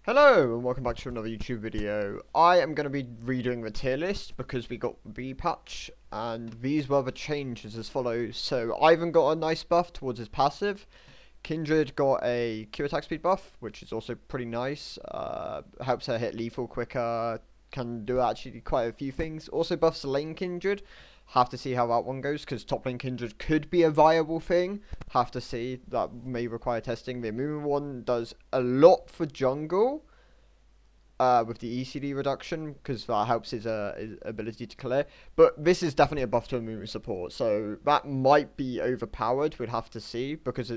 Hello and welcome back to another YouTube video. I am going to be redoing the tier list because we got the patch and these were the changes as follows. So Ivan got a nice buff towards his passive. Kindred got a Q attack speed buff, which is also pretty nice. Helps her hit lethal quicker, can do actually quite a few things. Also buffs lane Kindred. Have to see how that one goes because top lane Kindred could be a viable thing. Have to see, that may require testing. The Amumu one does a lot for jungle. With the ECD reduction, because that helps his ability to clear. But this is definitely a buff to Amumu support, so that might be overpowered. We'd have to see, because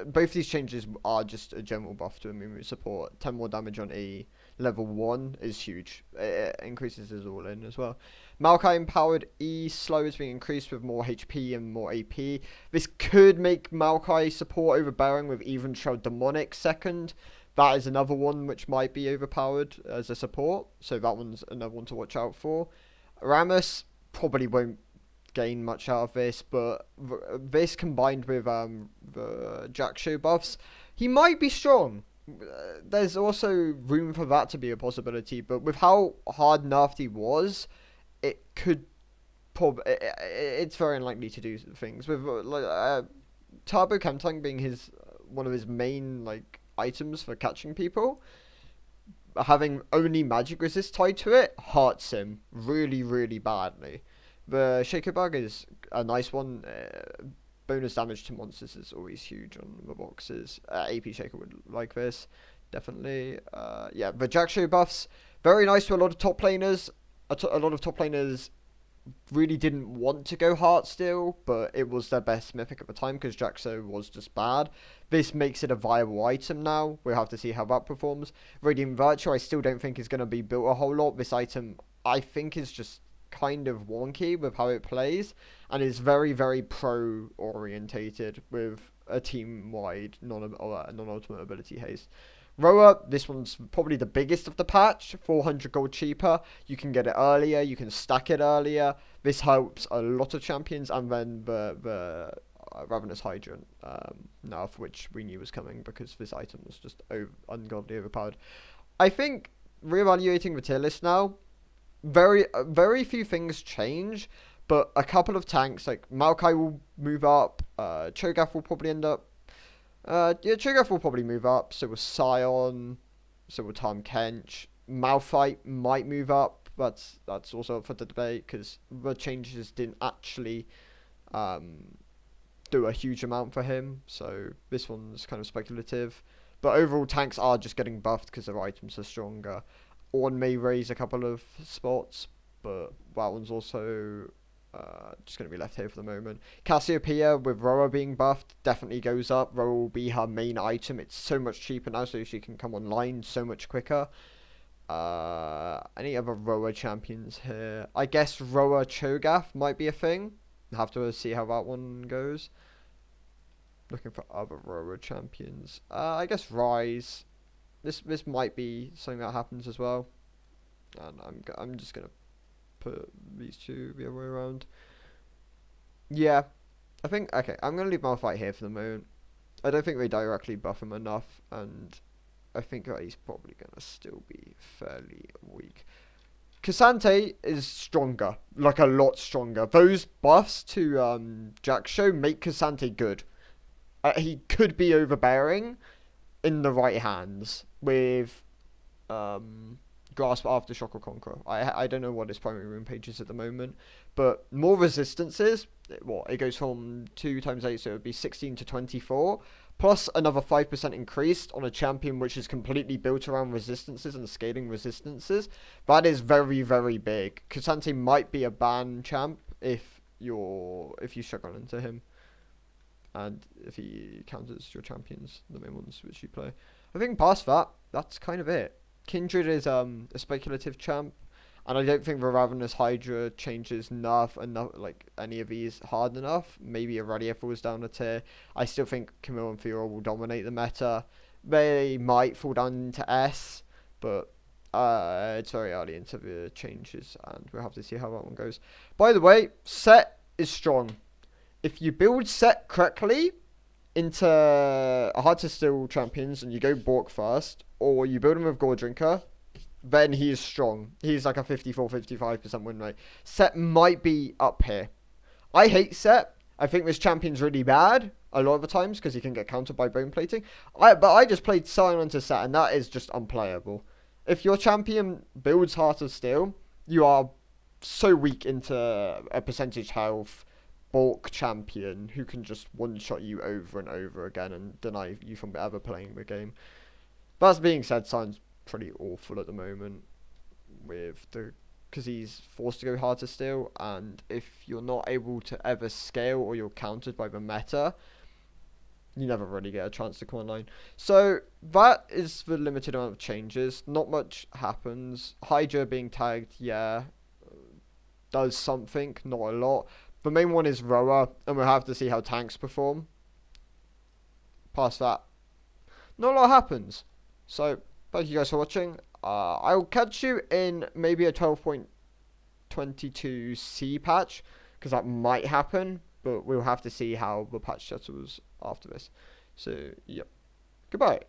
both these changes are just a general buff to Amumu support. 10 more damage on E, level 1 is huge. It increases his all in as well. Maokai empowered E slow is being increased with more HP and more AP. This could make Maokai support overbearing with even Shroud Demonic second. That is another one which might be overpowered as a support, so that one's another one to watch out for. Rammus probably won't gain much out of this, but this combined with the Jack Show buffs, he might be strong. There's also room for that to be a possibility, but with how hard nerfed he was, it could it's very unlikely to do things. With Turbo Chemtank being one of his main items for catching people, having only magic resist tied to it hurts him really badly. The Shaker Bug is a nice one. Bonus damage to monsters is always huge on the boxes. AP Shaker would like this, definitely. Yeah, the Jack Show buffs, very nice to a lot of top laners. A lot of top laners really didn't want to go Heartsteel, but it was their best mythic at the time because Jaxo was just bad. This makes it a viable item now. We'll have to see how that performs. Radiant Virtue I still don't think is going to be built a whole lot. This item I think is just kind of wonky with how it plays and is very pro orientated with a team-wide non-ultimate ability haste. Roa, this one's probably the biggest of the patch, 400 gold cheaper. You can get it earlier, you can stack it earlier. This helps a lot of champions, and then the Ravenous Hydrant nerf, which we knew was coming because this item was just ungodly overpowered. I think, reevaluating the tier list now, very few things change, but a couple of tanks, like Maokai will move up, Cho'Gath will probably end up yeah, Cho'Gath will probably move up, so will Sion, so will Tahm Kench. Malphite might move up, but that's also up for the debate, because the changes didn't actually do a huge amount for him, so this one's kind of speculative. But overall, tanks are just getting buffed because their items are stronger. Ornn may raise a couple of spots, but that one's also just going to be left here for the moment. Cassiopeia, with Roa being buffed, definitely goes up. Roa will be her main item. It's so much cheaper now, so she can come online so much quicker. Any other Roa champions here? I guess Roa Cho'Gath might be a thing. Have to see how that one goes. Looking for other Roa champions. I guess Rise. This might be something that happens as well. And I'm just going to put these two the other way around. Yeah, I think, okay, I'm going to leave Malphite here for the moment. I don't think they directly buff him enough, and I think that he's probably going to still be fairly weak. K'Sante is stronger, like a lot stronger. Those buffs to Jaxo make K'Sante good. He could be overbearing in the right hands with Grasp Aftershock or Conqueror. I don't know what his primary rune page is at the moment, but more resistances. What, it goes from 2 times 8, so it would be 16 to 24, plus another 5% increased on a champion which is completely built around resistances and scaling resistances. That is very big. K'Sante might be a ban champ if you struggle into him, and if he counters your champions, the main ones which you play. I think past that, that's kind of it. Kindred is a speculative champ, and I don't think the Ravenous Hydra changes enough, like any of these hard enough. Maybe Aurelia falls down a tier. I still think Camille and Fiora will dominate the meta. They might fall down into S, but it's very early into the changes, and we'll have to see how that one goes. By the way, Set is strong. If you build Set correctly, into a hard to steal champions and you go Bork first, or you build him with Gore Drinker, then he's strong. He's like a 54-55% win rate. Set might be up here. I hate Set. I think this champion's really bad a lot of the times because he can get countered by bone plating. But I just played Sion onto Set, and that is just unplayable. If your champion builds Heart of Steel, you are so weak into a percentage health bulk champion who can just one-shot you over and over again and deny you from ever playing the game. But that being said, Sion's pretty awful at the moment with the because he's forced to go hard to steal, and if you're not able to ever scale or you're countered by the meta, you never really get a chance to come online. So that is the limited amount of changes. Not much happens. Hydra being tagged, yeah, does something, not a lot. The main one is Roa, and we'll have to see how tanks perform. Past that, not a lot happens. So thank you guys for watching. I'll catch you in maybe a 12.22C patch, because that might happen, but we'll have to see how the patch settles after this. So, yep. Goodbye.